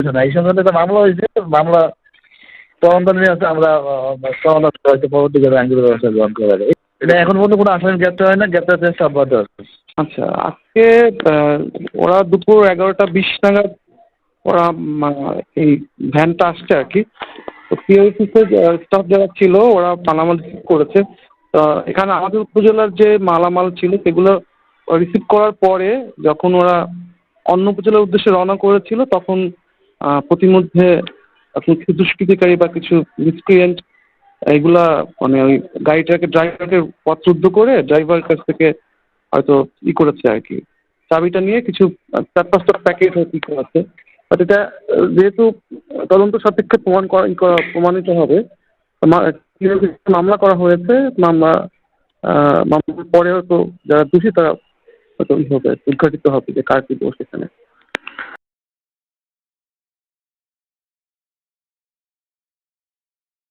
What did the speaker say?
না, এই সংক্রান্ত একটা মামলা হয়েছে। মামলা তদন্ত নিয়ে আছে, আমরা তদন্ত হয়তো পরবর্তীকালে আইনগত ব্যবস্থা গ্রহণ করা যাবে। এটা এখন পর্যন্ত কোনো আসামি গ্রেপ্তার হয় না, গ্রেপ্তার চেষ্টা অব্যাহত আছে। আচ্ছা, আজকে ওরা দুপুর 11টা 20 নাগাদ ওরা এই ভ্যানটা আসছে আর কি। তো পিওসিসের স্টাফ যারা ছিল ওরা মালামাল রিসিভ করেছে। এখানে আমাদের উপজেলার যে মালামাল ছিল সেগুলো রিসিভ করার পরে যখন ওরা অন্য উপজেলার উদ্দেশ্যে রওনা করেছিল তখন প্রতিমধ্যে কিছু দুষ্কৃতিকারী বা কিছু মিসক্রিয়েন্ট এগুলা মানে ওই ড্রাইভারকে পথরুদ্ধ করে ড্রাইভারের কাছ থেকে হয়তো করেছে আর কি, চাবিটা নিয়ে কিছু 4-5টা প্যাকেট হয়তো করেছে। বাট এটা যেহেতু তদন্ত সাপেক্ষে প্রমাণিত হবে, মামলা করা হয়েছে। মামলার পরে হয়তো যারা দোষী তারা হয়তো হবে উদ্ঘাটিত হবে যে কার কি দোষ এখানে।